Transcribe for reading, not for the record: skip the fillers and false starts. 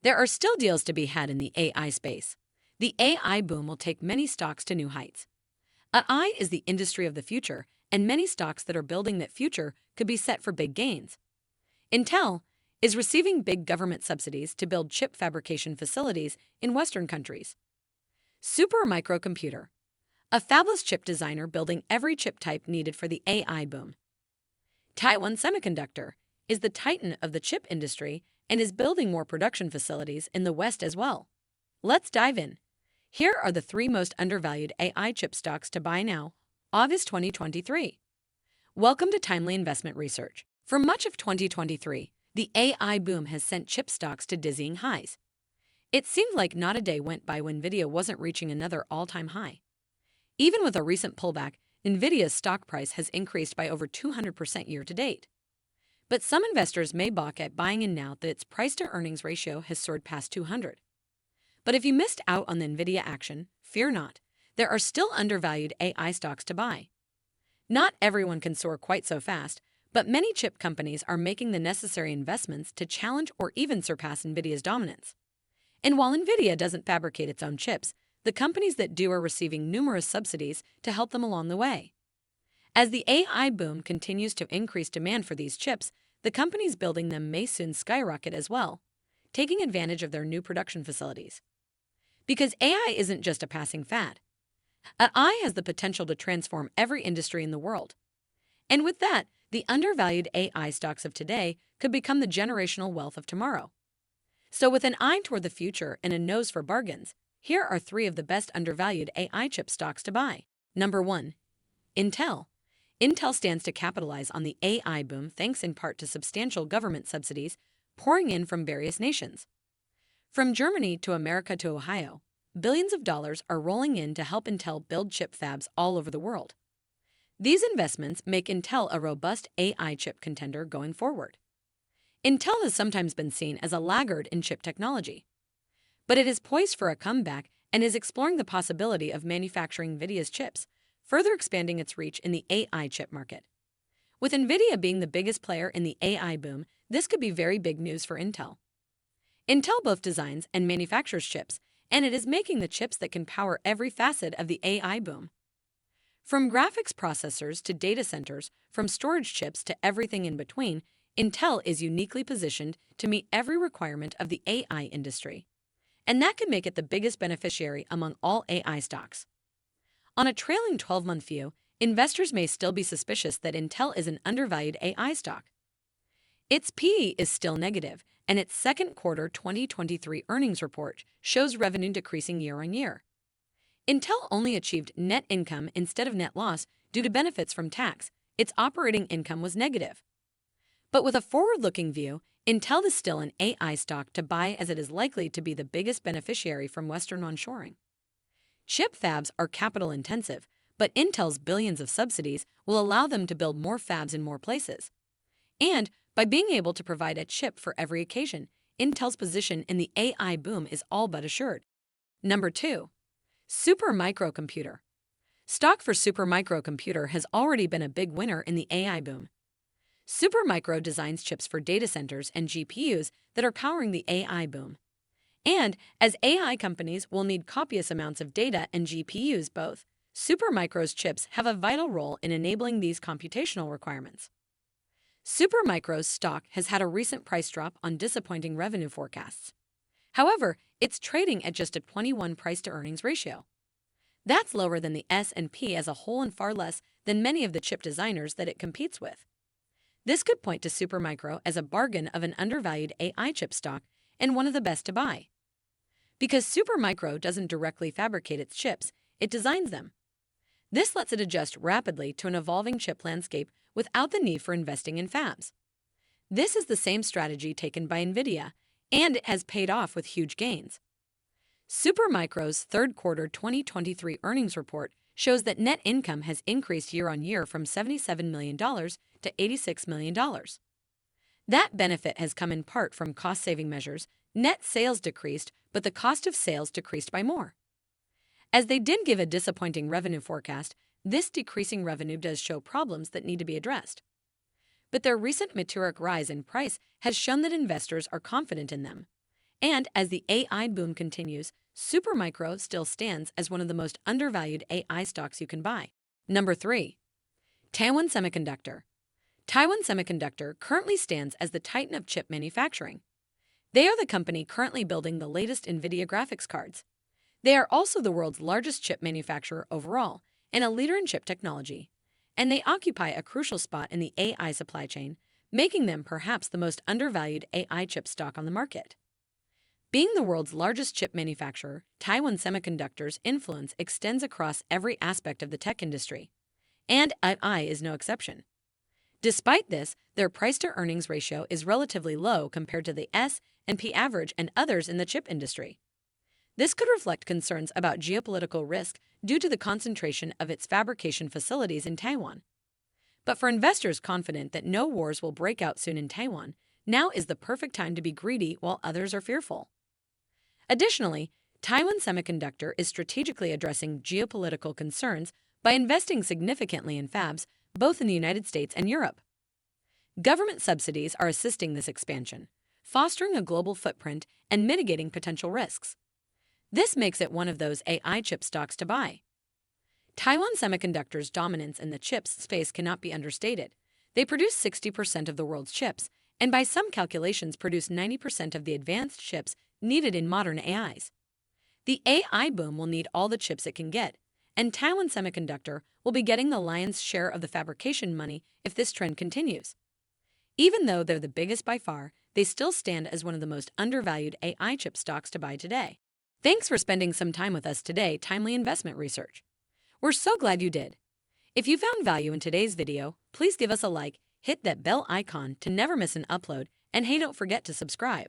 There are still deals to be had in the AI space. The AI boom will take many stocks to new heights. AI is the industry of the future, and many stocks that are building that future could be set for big gains. Intel is receiving big government subsidies to build chip fabrication facilities in Western countries. Supermicro, a fabless chip designer building every chip type needed for the AI boom. Taiwan Semiconductor is the titan of the chip industry and is building more production facilities in the West as well. Let's dive in. Here are the 3 most undervalued AI chip stocks to buy now, August 2023. Welcome to Timely Investment Research. For much of 2023, the AI boom has sent chip stocks to dizzying highs. It seemed like not a day went by when Nvidia wasn't reaching another all-time high. Even with a recent pullback, Nvidia's stock price has increased by over 200% year-to-date. But some investors may balk at buying in now that its price-to-earnings ratio has soared past 200. But if you missed out on the Nvidia action, fear not. There are still undervalued AI stocks to buy. Not everyone can soar quite so fast, but many chip companies are making the necessary investments to challenge or even surpass Nvidia's dominance. And while Nvidia doesn't fabricate its own chips, the companies that do are receiving numerous subsidies to help them along the way. As the AI boom continues to increase demand for these chips, the companies building them may soon skyrocket as well, taking advantage of their new production facilities. Because AI isn't just a passing fad. AI has the potential to transform every industry in the world. And with that, the undervalued AI stocks of today could become the generational wealth of tomorrow. So with an eye toward the future and a nose for bargains, here are 3 of the best undervalued AI chip stocks to buy. Number 1. Intel. Intel stands to capitalize on the AI boom thanks in part to substantial government subsidies pouring in from various nations. From Germany to America to Ohio, billions of dollars are rolling in to help Intel build chip fabs all over the world. These investments make Intel a robust AI chip contender going forward. Intel has sometimes been seen as a laggard in chip technology, but it is poised for a comeback and is exploring the possibility of manufacturing NVIDIA's chips, further expanding its reach in the AI chip market. With NVIDIA being the biggest player in the AI boom, this could be very big news for Intel. Intel both designs and manufactures chips, and it is making the chips that can power every facet of the AI boom. From graphics processors to data centers, from storage chips to everything in between, Intel is uniquely positioned to meet every requirement of the AI industry. And that could make it the biggest beneficiary among all AI stocks. On a trailing 12-month view, investors may still be suspicious that Intel is an undervalued AI stock. Its PE is still negative, and its second quarter 2023 earnings report shows revenue decreasing year-on-year. Intel only achieved net income instead of net loss due to benefits from tax. Its operating income was negative. But with a forward-looking view, Intel is still an AI stock to buy as it is likely to be the biggest beneficiary from Western onshoring. Chip fabs are capital-intensive, but Intel's billions of subsidies will allow them to build more fabs in more places. And by being able to provide a chip for every occasion, Intel's position in the AI boom is all but assured. Number 2. Supermicro. Stock for Supermicro has already been a big winner in the AI boom. Supermicro designs chips for data centers and GPUs that are powering the AI boom. And as AI companies will need copious amounts of data and GPUs both, Supermicro's chips have a vital role in enabling these computational requirements. Supermicro's stock has had a recent price drop on disappointing revenue forecasts. However, it's trading at just a 21 price-to-earnings ratio. That's lower than the S&P as a whole and far less than many of the chip designers that it competes with. This could point to Supermicro as a bargain of an undervalued AI chip stock and one of the best to buy. Because Supermicro doesn't directly fabricate its chips, it designs them. This lets it adjust rapidly to an evolving chip landscape without the need for investing in fabs. This is the same strategy taken by NVIDIA, and it has paid off with huge gains. Supermicro's third quarter 2023 earnings report shows that net income has increased year-on-year from $77 million to $86 million. That benefit has come in part from cost-saving measures. Net sales decreased, but the cost of sales decreased by more. As they did give a disappointing revenue forecast, this decreasing revenue does show problems that need to be addressed. But their recent meteoric rise in price has shown that investors are confident in them. And as the AI boom continues, Supermicro still stands as one of the most undervalued AI stocks you can buy. Number 3. Taiwan Semiconductor. Taiwan Semiconductor currently stands as the titan of chip manufacturing. They are the company currently building the latest NVIDIA graphics cards. They are also the world's largest chip manufacturer overall and a leader in chip technology. And they occupy a crucial spot in the AI supply chain, making them perhaps the most undervalued AI chip stock on the market. Being the world's largest chip manufacturer, Taiwan Semiconductor's influence extends across every aspect of the tech industry. And AI is no exception. Despite this, their price-to-earnings ratio is relatively low compared to the S&P average and others in the chip industry. This could reflect concerns about geopolitical risk due to the concentration of its fabrication facilities in Taiwan. But for investors confident that no wars will break out soon in Taiwan, now is the perfect time to be greedy while others are fearful. Additionally, Taiwan Semiconductor is strategically addressing geopolitical concerns by investing significantly in fabs both in the United States and Europe. Government subsidies are assisting this expansion, fostering a global footprint and mitigating potential risks. This makes it one of those AI chip stocks to buy. Taiwan Semiconductor's dominance in the chips space cannot be understated. They produce 60% of the world's chips, and by some calculations produce 90% of the advanced chips needed in modern AIs. The AI boom will need all the chips it can get, and Taiwan Semiconductor will be getting the lion's share of the fabrication money if this trend continues. Even though they're the biggest by far, they still stand as one of the most undervalued AI chip stocks to buy today. Thanks for spending some time with us today, Timely Investment Research. We're so glad you did. If you found value in today's video, please give us a like, hit that bell icon to never miss an upload, and hey, don't forget to subscribe.